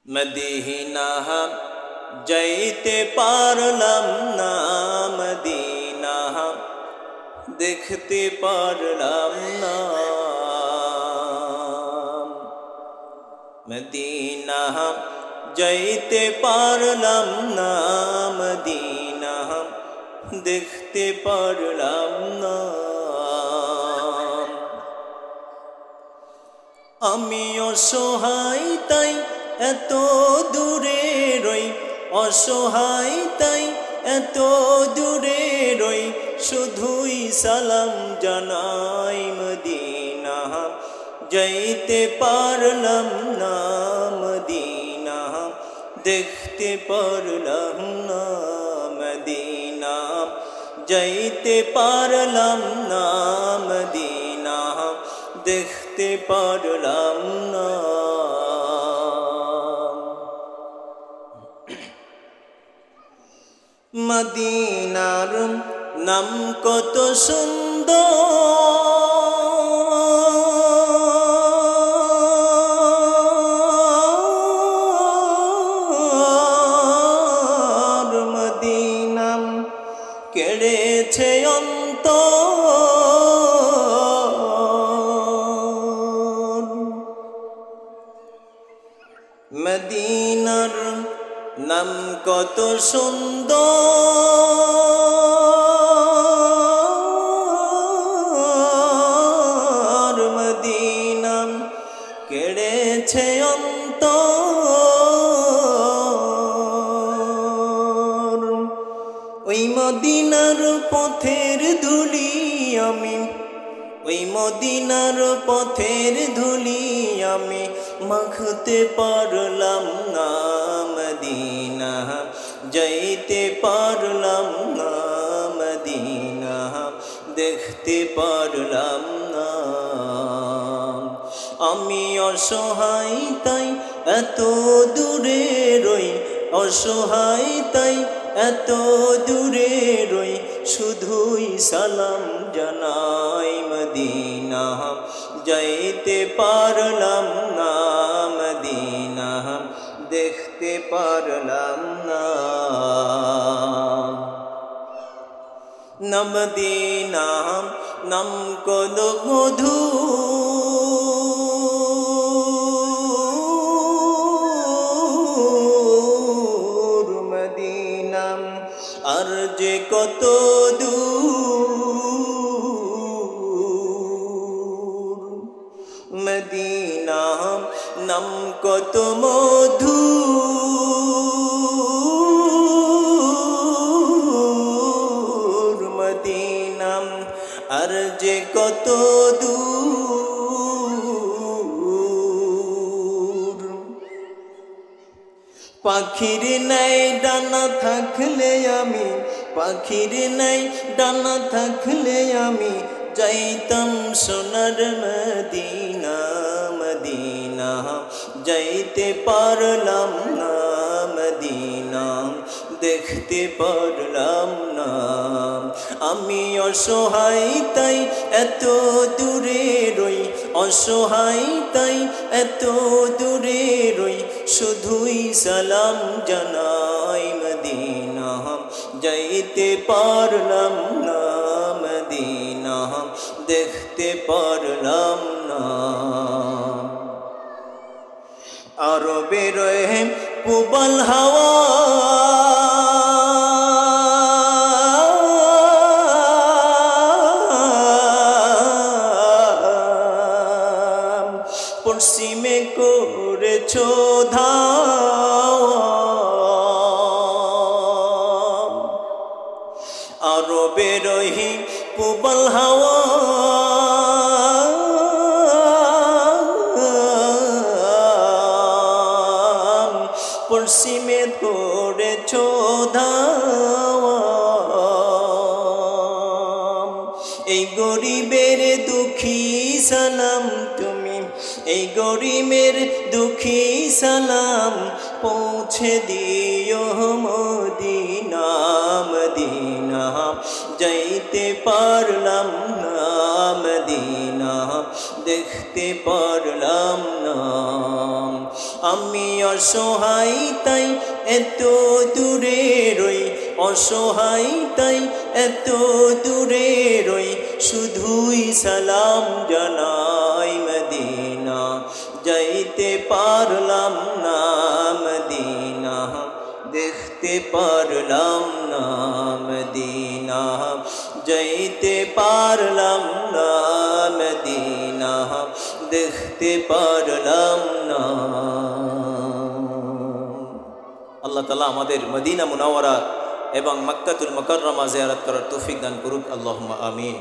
Medina যাইতে পারলাম না, মদিনা দেখতে পারলাম না। মদিনা যাইতে পারলাম না, মদিনা দেখতে পারলাম না। আমি অসহায় তাই এত দূরে রই, অসহায় তাই এত দূরে রই, শুধুই সালাম জানাই মদিনা যাইতে পারলাম না, মদিনা দেখতে পারলাম না। মদিনা যাইতে পারলাম না, মদিনা দেখতে পারলাম না। মদিনার নাম কত সুন্দর, মদিনা কেড়েছে অন্তর। মদিনার নাম কত সুন্দর, মদিনা কেড়েছে অন্তর। ওই মদিনার পথের ধুলি আমি, ওই মদিনার পথের ধুলি আমি মাখতে পারলাম না, মদিনা যাইতে পারলাম না, মদিনা দেখতে পারলাম না। আমি অসহায় তাই এত দূরে রই, অসহায় তাই এত দূরে রই, শুধুই সালাম জানাই মদিনা যাইতে পারলাম না, মদিনা দেখতে পারলাম না। মদিনা নাম কত মধু, মদিনা আর যে কত দূর। মদিনা নাম কত মধু, মদিনা আর যে কত দূর। পাখির নাই ডানা থাকলে আমি, পাখির নাই ডানা থাকলে আমি যাইতাম সোনার মদিনা, মদিনা যাইতে পারলাম না, মদিনা দেখতে পারলাম না। আমি অসহায় তাই এত দূরে রই, অসহায় তাই এত দূরে রই, শুধুই সালাম জানাই মদিনা যাইতে পারলাম না, মদিনা দেখতে পারলাম না। আরবের রহে প্রবল হাওয়া, পশ্চিমে করেছো ধাওয়া। আরবের রহি প্রবল হাওয়া, পশ্চিমে করেছো ধাওয়া। এই গরিবের দুঃখী সালাম তুমি, এই গরিবের দুঃখী সালাম পৌঁছে দিও মদিনা, মদিনা যাইতে পারলাম না, মদিনা দেখতে পারলাম না। আমি অসহায় তাই এত দূরে রই, অসহায় তাই এত দূরে রই, শুধুই সালাম জানাই মদিনা, যাইতে পারলাম না মদিনা, দেখতে পারলাম না মদিনা, যাইতে পারলাম না মদিনা, দেখতে পারলাম না। আল্লাহ তাআলা আমাদের মদিনা মুনাওয়ারা এবং মক্কাতুল মুকাররমা জিয়ারত করার তৌফিক দান করুক। আল্লাহুম্মা আমিন।